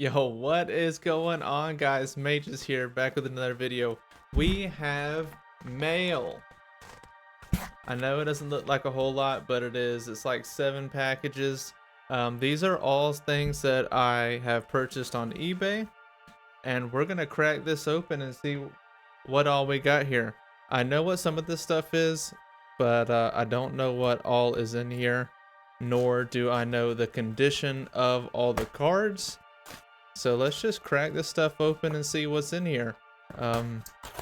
Yo, what is going on, guys? Mages here, back with another video. We have mail. I know it doesn't look like a whole lot, but it is. It's like 7 packages. These are all things that I have purchased on eBay, and we're gonna crack this open and see what all we got here. I know what some of this stuff is, but I don't know what all is in here, nor do I know the condition of all the cards. So let's just crack this stuff open and see what's in here. I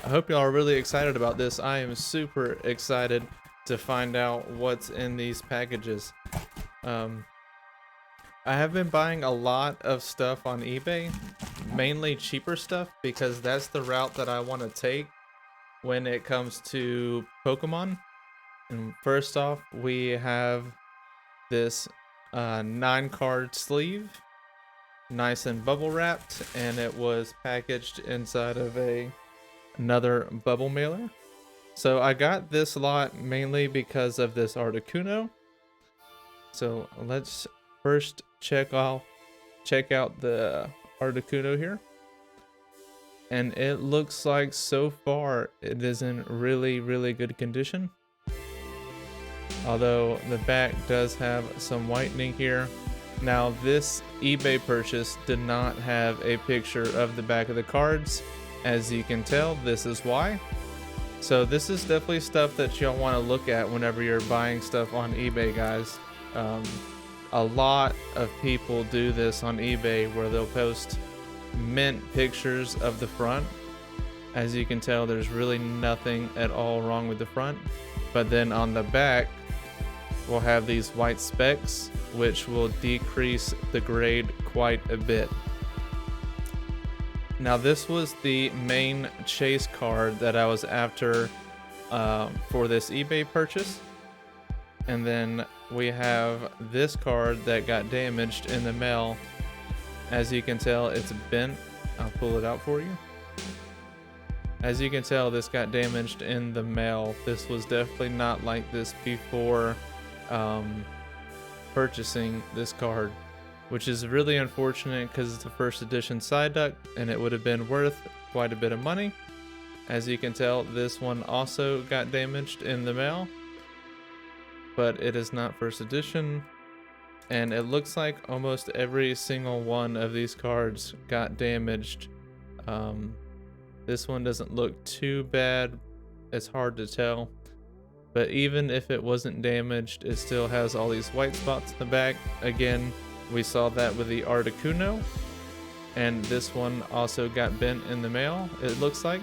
hope y'all are really excited about this. I am super excited to find out what's in these packages. Um, I have been buying a lot of stuff on eBay, mainly cheaper stuff, because that's the route that I want to take when it comes to Pokemon. And first off, we have this 9 card sleeve, nice and bubble wrapped, and it was packaged inside of another bubble mailer. So I got this lot mainly because of this Articuno. So let's first check out the Articuno here. And it looks like so far it is in really good condition. Although the back does have some whitening here. Now this eBay purchase did not have a picture of the back of the cards. As you can tell, this is why. So this is definitely stuff that y'all want to look at whenever you're buying stuff on eBay, guys. A lot of people do this on eBay where they'll post mint pictures of the front. As you can tell, there's really nothing at all wrong with the front. But then on the back, we'll have these white specks, which will decrease the grade quite a bit. Now this was the main chase card that I was after for this eBay purchase. And then we have this card that got damaged in the mail. As you can tell, it's bent. I'll pull it out for you. As you can tell, this got damaged in the mail. This was definitely not like this before purchasing this card, which is really unfortunate because it's a first edition Psyduck and it would have been worth quite a bit of money. As you can tell, this one also got damaged in the mail, but it is not first edition. And it looks like almost every single one of these cards got damaged. This one doesn't look too bad. It's hard to tell. But even if it wasn't damaged, it still has all these white spots in the back. Again, we saw that with the Articuno. And this one also got bent in the mail, it looks like.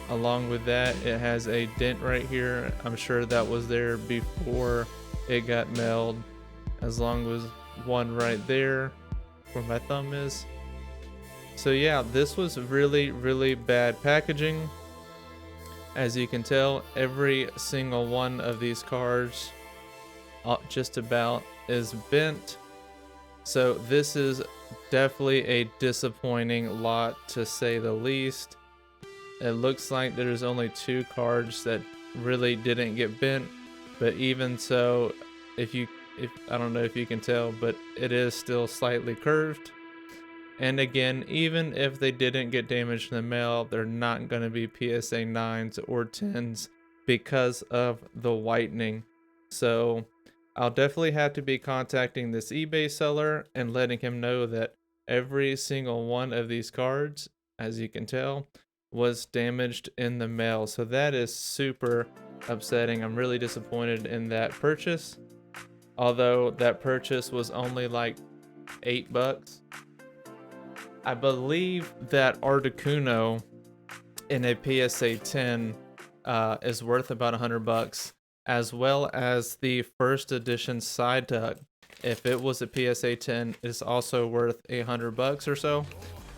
Along with that, it has a dent right here. I'm sure that was there before it got mailed. As long as one right there where my thumb is. So yeah, this was really bad packaging. As you can tell, every single one of these cards just about is bent. So this is definitely a disappointing lot, to say the least. It looks like there's only 2 cards that really didn't get bent, but even so, if I don't know if you can tell, but it is still slightly curved. And again, even if they didn't get damaged in the mail, they're not going to be PSA 9s or 10s because of the whitening. So I'll definitely have to be contacting this eBay seller and letting him know that every single one of these cards, as you can tell, was damaged in the mail. So that is super upsetting. I'm really disappointed in that purchase. Although that purchase was only like $8. I believe that Articuno in a PSA 10 is worth about $100, as well as the first edition Psyduck. If it was a PSA 10, is also worth $100 or so.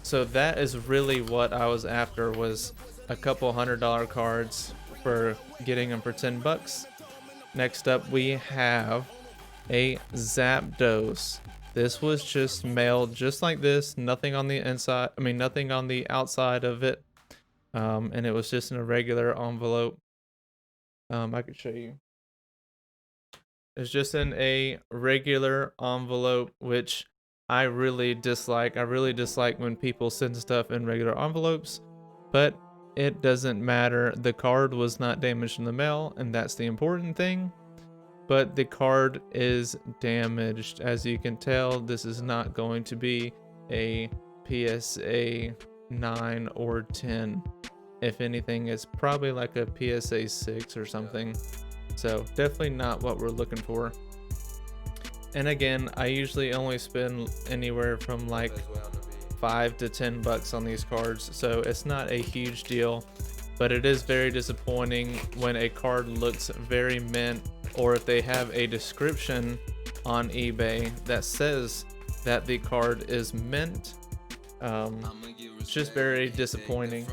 So that is really what I was after, was a couple $100 cards for getting them for $10. Next up, we have a Zapdos. This was just mailed just like this, nothing on the inside, nothing on the outside of it. And it was just in a regular envelope. I could show you. It's just in a regular envelope, which I really dislike when people send stuff in regular envelopes, but it doesn't matter. The card was not damaged in the mail, and that's the important thing. But the card is damaged. As you can tell, this is not going to be a PSA 9 or 10. If anything, it's probably like a PSA 6 or something. So definitely not what we're looking for. And again, I usually only spend anywhere from like $5 to $10 on these cards, so it's not a huge deal. But it is very disappointing when a card looks very mint, or if they have a description on eBay that says that the card is mint. It's just very disappointing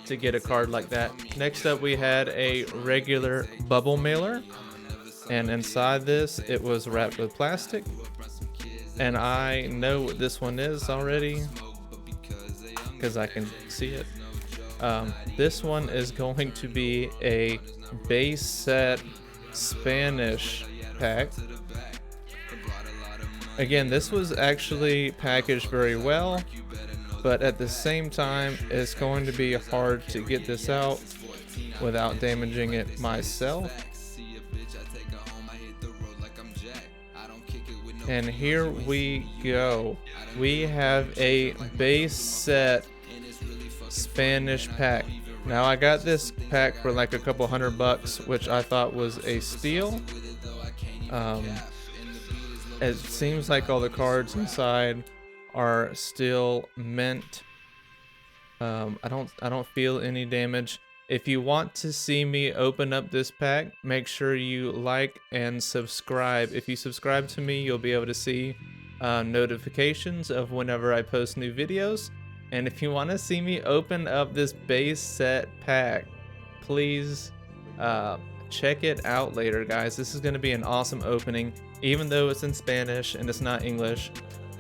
to get a card like that. Next up, we had a regular bubble mailer, and inside this it was wrapped with plastic, and I know what this one is already because I can see it. This one is going to be a base set Spanish pack. Again, this was actually packaged very well, but at the same time, it's going to be hard to get this out without damaging it myself. And here we go. We have a base set Spanish pack. Now I got this pack for like a couple $100, which I thought was a steal. It seems like all the cards inside are still mint. I don't feel any damage. If you want to see me open up this pack, make sure you like and subscribe. If you subscribe to me, you'll be able to see notifications of whenever I post new videos. And if you want to see me open up this base set pack, please check it out later, guys. This is going to be an awesome opening, even though it's in Spanish and it's not English.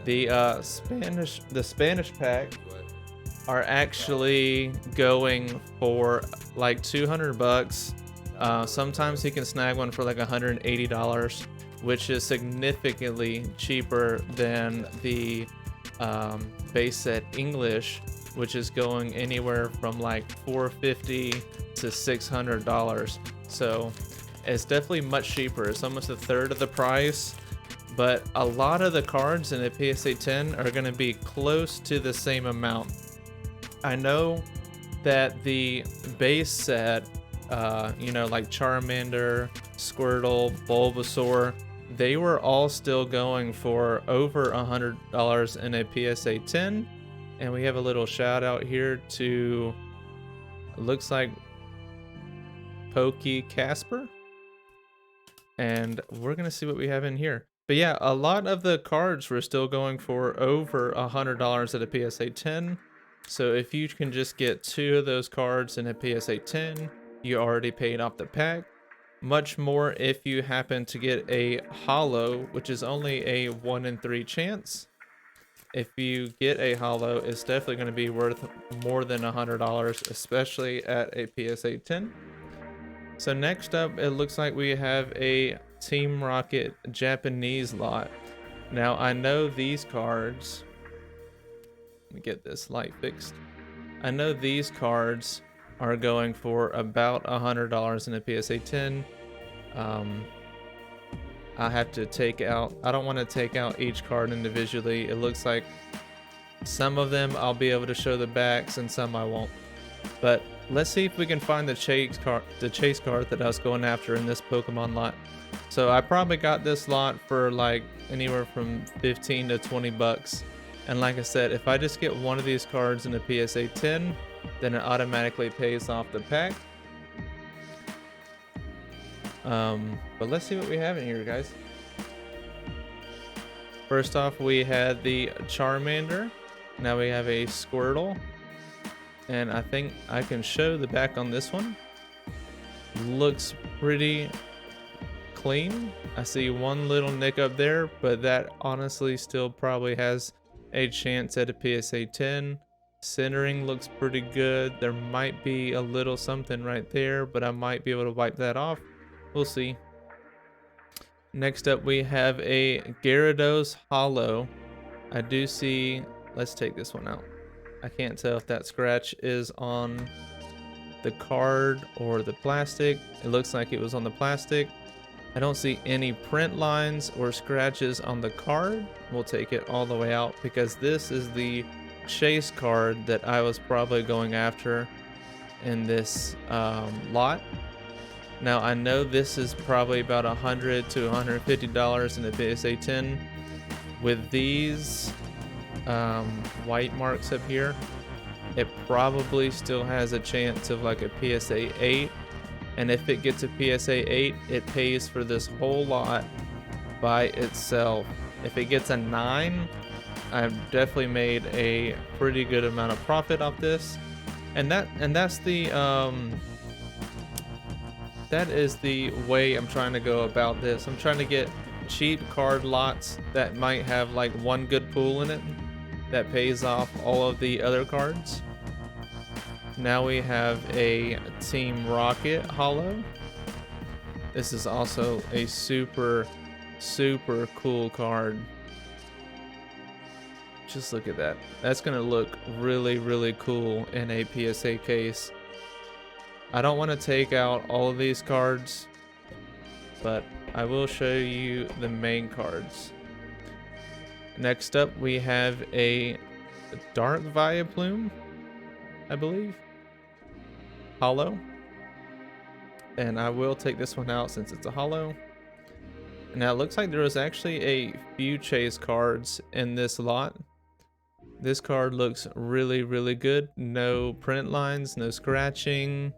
The Spanish pack are actually going for like $200. Sometimes you can snag one for like $180, which is significantly cheaper than the base set English, which is going anywhere from like $450 to $600. So it's definitely much cheaper. It's almost a third of the price, but a lot of the cards in a PSA 10 are going to be close to the same amount. I know that the base set, like Charmander, Squirtle, Bulbasaur, they were all still going for over $100 in a PSA 10. And we have a little shout out here to, looks like Pokey Casper. And we're going to see what we have in here. But yeah, a lot of the cards were still going for over $100 at a PSA 10. So if you can just get 2 of those cards in a PSA 10, you already paid off the pack. Much more if you happen to get a holo, which is only a 1 in 3 chance. If you get a holo, it's definitely going to be worth more than $100, especially at a PSA 10. So next up, it looks like we have a Team Rocket Japanese lot. Now I know these cards, let me get this light fixed. I know these cards are going for about $100 in a PSA 10. I have to take out, I don't want to take out each card individually. It looks like some of them I'll be able to show the backs and some I won't. But let's see if we can find the chase card that I was going after in this Pokemon lot. So I probably got this lot for like anywhere from 15 to 20 bucks. And like I said, if I just get one of these cards in a PSA 10, then it automatically pays off the pack. But let's see what we have in here, guys. First off, we had the Charmander. Now we have a Squirtle. And I think I can show the back on this one. Looks pretty clean. I see one little nick up there, but that honestly still probably has a chance at a PSA 10. Centering looks pretty good. There might be a little something right there, but I might be able to wipe that off. We'll see. Next up, we have a Gyarados Hollow. I do see, let's take this one out. I can't tell if that scratch is on the card or the plastic. It looks like it was on the plastic. I don't see any print lines or scratches on the card. We'll take it all the way out because this is the chase card that I was probably going after in this lot. Now I know this is probably about $100 to $150 in the PSA 10. With these white marks up here, it probably still has a chance of like a PSA 8. And if it gets a PSA 8, it pays for this whole lot by itself. If it gets a 9, I've definitely made a pretty good amount of profit off this. And that's the that is the way I'm trying to go about this. I'm trying to get cheap card lots that might have like one good pool in it that pays off all of the other cards. Now we have a Team Rocket Hollow. This is also a super cool card. Just look at that. That's gonna look really cool in a PSA case. I don't want to take out all of these cards, but I will show you the main cards. Next up, we have a Dark Vileplume, I believe, hollow. And I will take this one out since it's a hollow. Now it looks like there was actually a few chase cards in this lot. This card looks really good. No print lines, no scratching.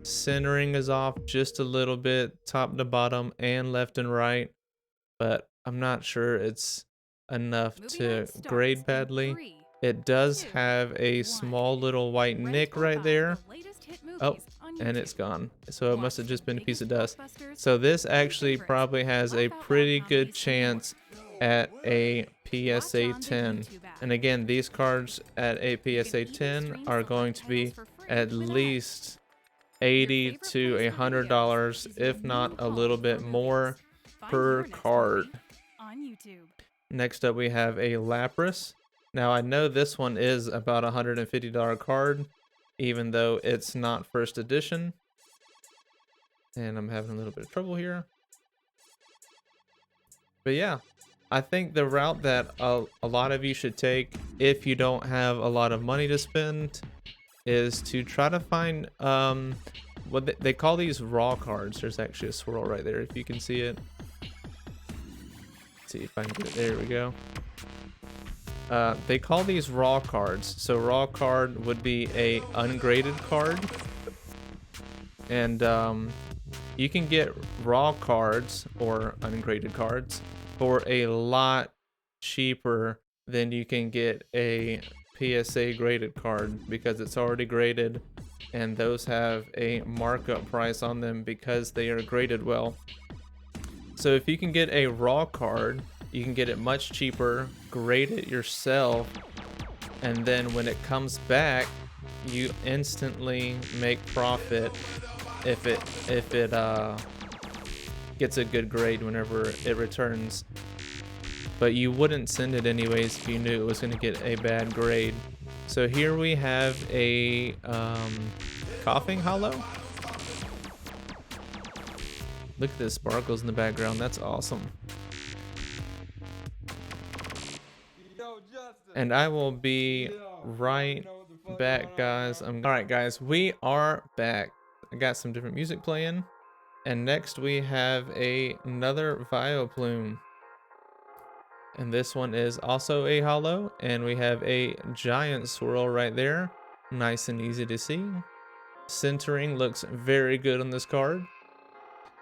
Centering is off just a little bit, top to bottom and left and right, but I'm not sure it's enough to grade badly. It does have a small little white nick right there. Oh, and it's gone. So it must have just been a piece of dust. So this actually probably has a pretty good chance at a PSA 10. And again, these cards at a PSA 10 are going to be at least $80 to $100, if not a little bit more per card. Next up, we have a Lapras. Now I know this one is about a $150 card, even though it's not first edition. And I'm having a little bit of trouble here. But yeah, I think the route that a lot of you should take if you don't have a lot of money to spend is to try to find what they call these raw cards. There's actually a swirl right there if you can see it. Let's see if I can get it. There we go. They call these raw cards. So raw card would be a ungraded card, and you can get raw cards or ungraded cards for a lot cheaper than you can get a PSA graded card, because it's already graded and those have a markup price on them because they are graded well. So if you can get a raw card, you can get it much cheaper, grade it yourself, and then when it comes back, you instantly make profit if it gets a good grade whenever it returns. But you wouldn't send it anyways if you knew it was going to get a bad grade. So here we have a Coughing Hollow. Look at the sparkles in the background. That's awesome. And I will be right back, guys. Alright guys, we are back. I got some different music playing. And next we have another Vileplume. And this one is also a hollow, and we have a giant swirl right there. Nice and easy to see. Centering looks very good on this card.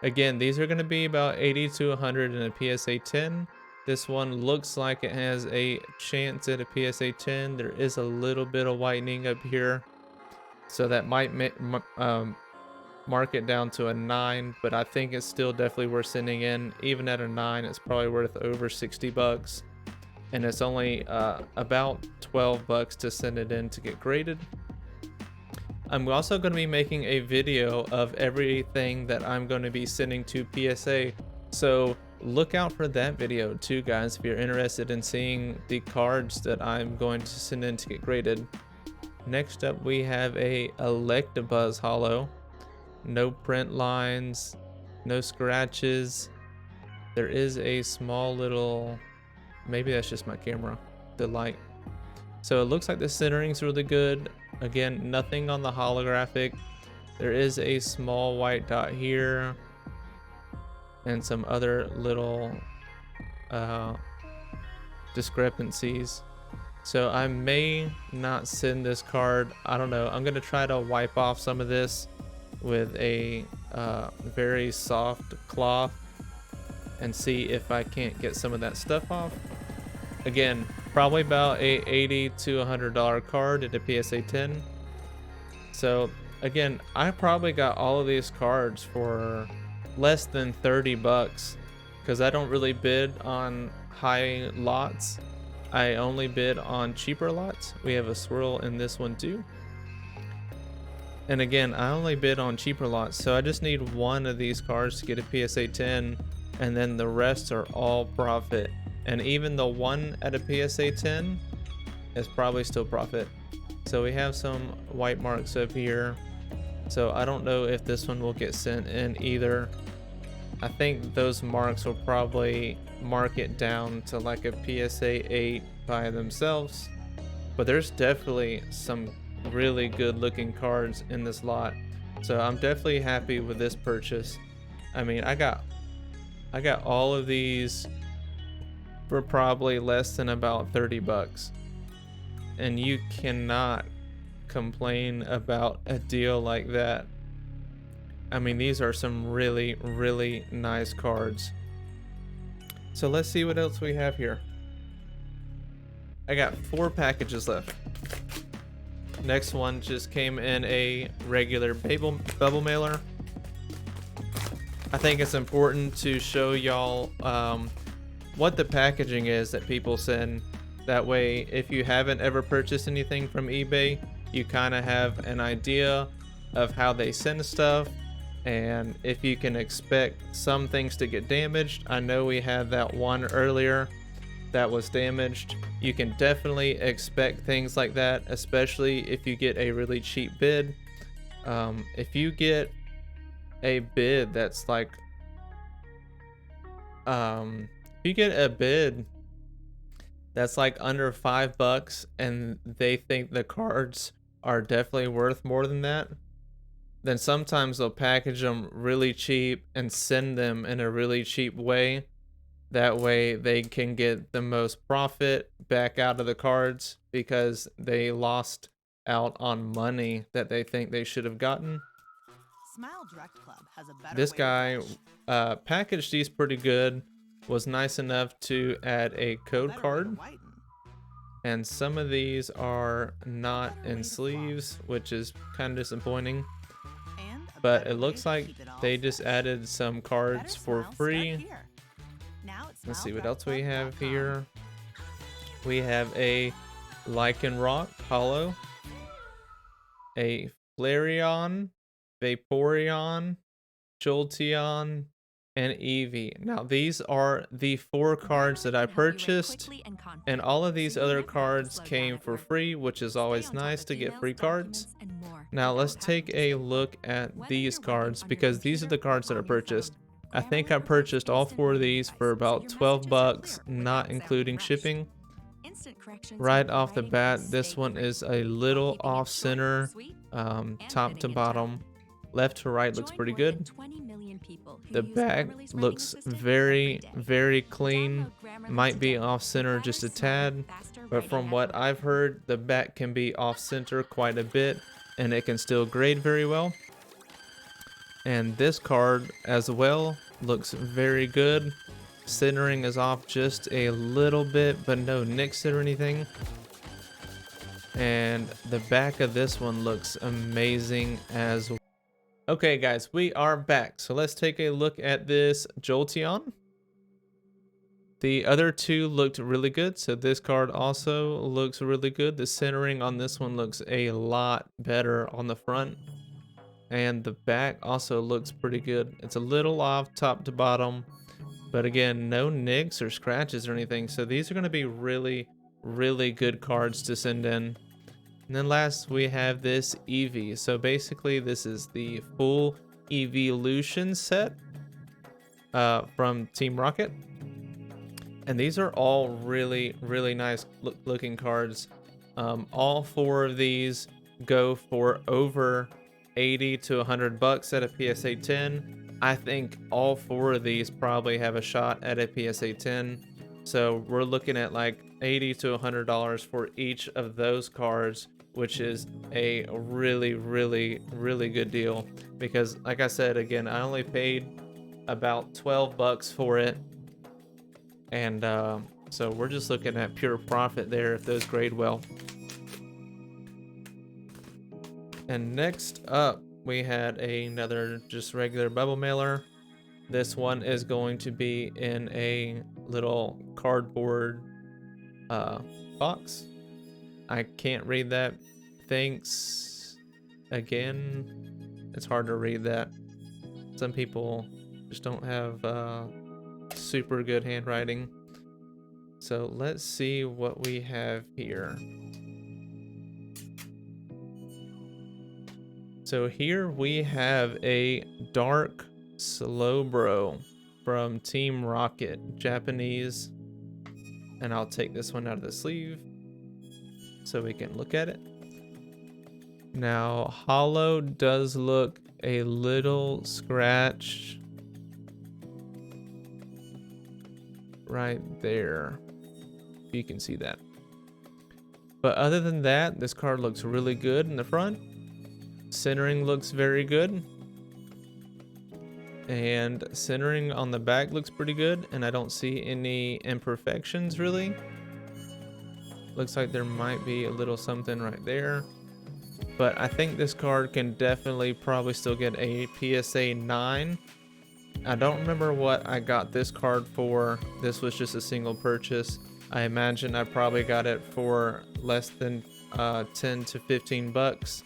Again, these are going to be about 80 to 100 in a PSA 10. This one looks like it has a chance at a PSA 10. There is a little bit of whitening up here, so that might mark it down to a 9, but I think it's still definitely worth sending in. Even at a 9, it's probably worth over 60 bucks, and it's only about 12 bucks to send it in to get graded. I'm also going to be making a video of everything that I'm going to be sending to PSA. So look out for that video too, guys, if you're interested in seeing the cards that I'm going to send in to get graded. Next up, we have a Electabuzz holo. No print lines, no scratches. There is a small little, maybe that's just my camera, the light. So it looks like the centering's really good. Again, nothing on the holographic. There is a small white dot here and some other little discrepancies. So I may not send this card. I don't know. I'm gonna try to wipe off some of this with a very soft cloth and see if I can't get some of that stuff off. Again, probably about a $80 to $100 card at a PSA 10. So again, I probably got all of these cards for less than 30 bucks because I don't really bid on high lots. I only bid on cheaper lots. We have a swirl in this one too. And again, I only bid on cheaper lots, so I just need one of these cards to get a PSA 10, and then the rest are all profit. And even the one at a PSA 10 is probably still profit. So we have some white marks up here. So I don't know if this one will get sent in either. I think those marks will probably mark it down to like a PSA 8 by themselves. But there's definitely some really good looking cards in this lot. So I'm definitely happy with this purchase. I mean, I got all of these for probably less than about 30 bucks. And you cannot complain about a deal like that. I mean, these are some really, really nice cards. So let's see what else we have here. I got 4 packages left. Next one just came in a regular bubble mailer. I think it's important to show y'all what the packaging is that people send. That way, if you haven't ever purchased anything from eBay, you kind of have an idea of how they send stuff. And if you can expect some things to get damaged, I know we had that one earlier that was damaged. You can definitely expect things like that, especially if you get a really cheap bid. If you get a bid that's like, if you get a bid that's like under $5 and they think the cards are definitely worth more than that, then sometimes they'll package them really cheap and send them in a really cheap way. That way they can get the most profit back out of the cards because they lost out on money that they think they should have gotten. Smile Direct Club has a better This way guy to packaged these pretty good, was nice enough to add a code better way to card. whiten. And some of these are not in sleeves, which is kind of disappointing. And a But better it way looks to like keep it all they just fresh. added some cards Better for smiles start free. here. Now at Let's see what else we SmileDirectClub.com. have here. We have a Lycanroc holo, a Flareon, Vaporeon, Jolteon, and Eevee. Now these are the 4 cards that I purchased, and all of these other cards came for free, which is always nice to get free cards. Now let's take a look at these cards because these are the cards that I purchased. I think I purchased all 4 of these for about 12 bucks, not including shipping. Right off the bat, this one is a little off center, top to bottom. Left to right looks pretty good. The back looks very, very clean. Might be off center just a tad, but from what I've heard, the back can be off center quite a bit and it can still grade very well. And this card as well looks very good. Centering is off just a little bit, but no nicks or anything. And the back of this one looks amazing as well. Okay guys, we are back. So let's take a look at this Jolteon. The other 2 looked really good, so this card also looks really good. The centering on this one looks a lot better on the front. And the back also looks pretty good. It's a little off top to bottom, But again, no nicks or scratches or anything. So these are going to be really, really good cards to send in. And then last we have this Eevee. So basically this is the full Evolution set from Team Rocket. And these are all really, really nice looking cards. All 4 of these go for over 80 to 100 bucks at a PSA 10. I think all 4 of these probably have a shot at a PSA 10. So we're looking at like $80 to $100 for each of those cards, which is a really, really, really good deal. Because like I said, again, I only paid about 12 bucks for it. And so we're just looking at pure profit there if those grade well. And next up, we had another just regular bubble mailer. This one is going to be in a little cardboard box. I can't read that. Thanks again. It's hard to read that. Some people just don't have super good handwriting. So let's see what we have here. So here we have a Dark Slowbro from Team Rocket, Japanese. And I'll take this one out of the sleeve so we can look at it. Now, hollow does look a little scratched right there. You can see that. But other than that, this card looks really good in the front. Centering looks very good. And centering on the back looks pretty good. And I don't see any imperfections really. Looks like there might be a little something right there. But I think this card can definitely probably still get a PSA 9. I don't remember what I got this card for. This was just a single purchase. I imagine I probably got it for less than 10 to 15 bucks.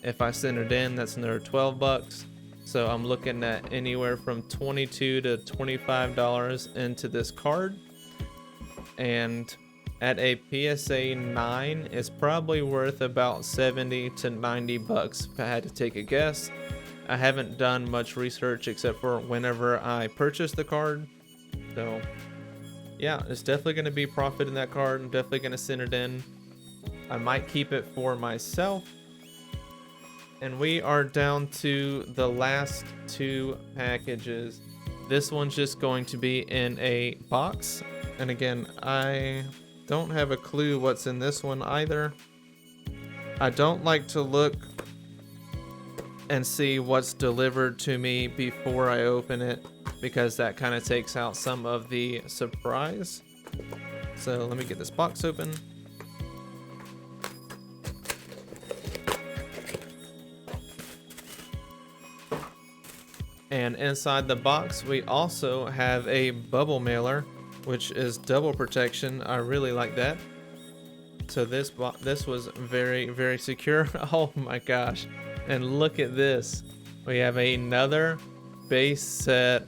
If I send it in, that's another 12 bucks. So I'm looking at anywhere from $22 to $25 into this card. And at a PSA 9, it's probably worth about 70 to 90 bucks if I had to take a guess. I haven't done much research except for whenever I purchased the card. So yeah, it's definitely going to be profit in that card. I'm definitely going to send it in. I might keep it for myself. And we are down to the last 2 packages. This one's just going to be in a box. And again, I don't have a clue what's in this one either. I don't like to look and see what's delivered to me before I open it, because that kind of takes out some of the surprise. So let me get this box open. And inside the box, we also have a bubble mailer, which is double protection. I really like that. So this was very, very secure. Oh my gosh. And look at this. We have another base set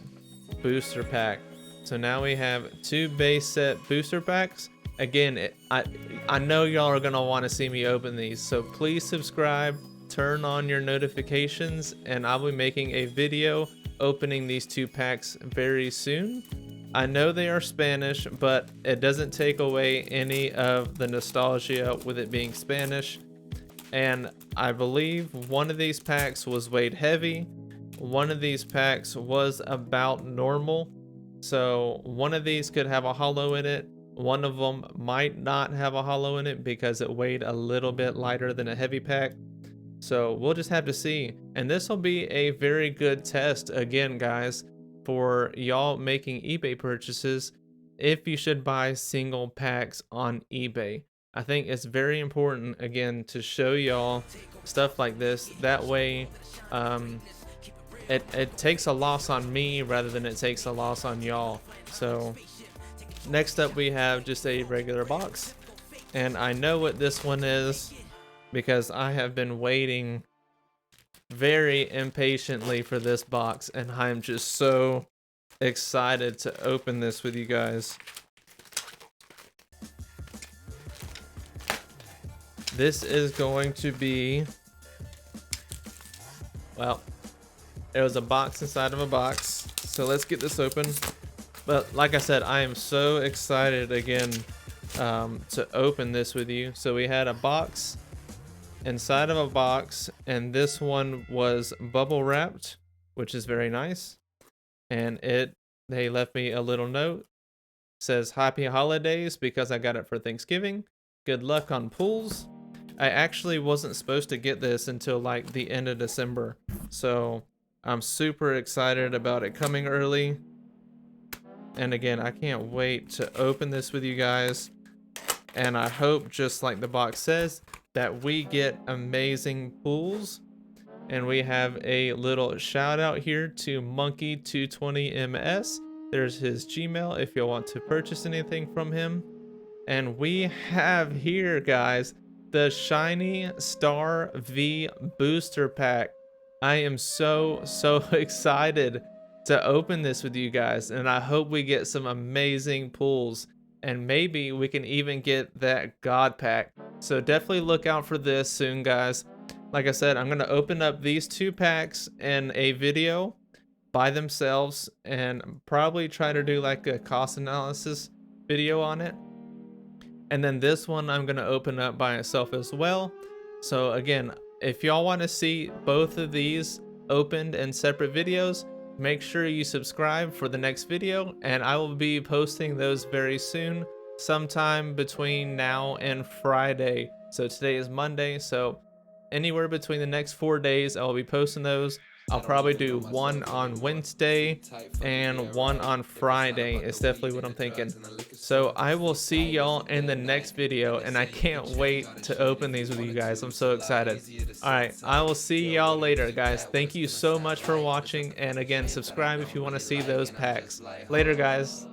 booster pack. So now we have 2 base set booster packs. Again, I know y'all are going to want to see me open these. So please subscribe, turn on your notifications, and I'll be making a video opening these 2 packs very soon. I know they are Spanish, but it doesn't take away any of the nostalgia with it being Spanish. And I believe one of these packs was weighed heavy. One of these packs was about normal. So one of these could have a hollow in it. One of them might not have a hollow in it because it weighed a little bit lighter than a heavy pack. So we'll just have to see. And this will be a very good test again, guys, for y'all making eBay purchases if you should buy single packs on eBay. I think it's very important, again, to show y'all stuff like this. That way, it takes a loss on me rather than it takes a loss on y'all. So next up, we have just a regular box. And I know what this one is because I have been waiting very impatiently for this box, and I'm just so excited to open this with you guys. This is going to be, well, there was a box inside of a box. So let's get this open. But like I said, I am so excited again to open this with you. So we had a box inside of a box, and this one was bubble wrapped, which is very nice. And they left me a little note. It says happy holidays because I got it for Thanksgiving. Good luck on pools. I actually wasn't supposed to get this until like the end of December. So I'm super excited about it coming early. And again, I can't wait to open this with you guys. And I hope, just like the box says, that we get amazing pools. And we have a little shout out here to Monkey220MS. There's his Gmail if you'll want to purchase anything from him. And we have here, guys, the Shiny Star V Booster Pack. I am so excited to open this with you guys, and I hope we get some amazing pulls, and maybe we can even get that God Pack. So definitely look out for this soon, guys. Like I said, I'm going to open up these 2 packs in a video by themselves and probably try to do like a cost analysis video on it. And then this one I'm going to open up by itself as well. So again, if y'all want to see both of these opened in separate videos, make sure you subscribe for the next video, and I will be posting those very soon, sometime between now and Friday. So today is Monday, so anywhere between the next 4 days I'll be posting those. I'll probably do one on Wednesday and one on Friday. It's definitely what I'm thinking. So I will see y'all in the next video, and I can't wait to open these with you guys. I'm so excited. Alright, I will see y'all later, guys. Thank you so much for watching, and again, subscribe if you want to see those packs. Later, guys.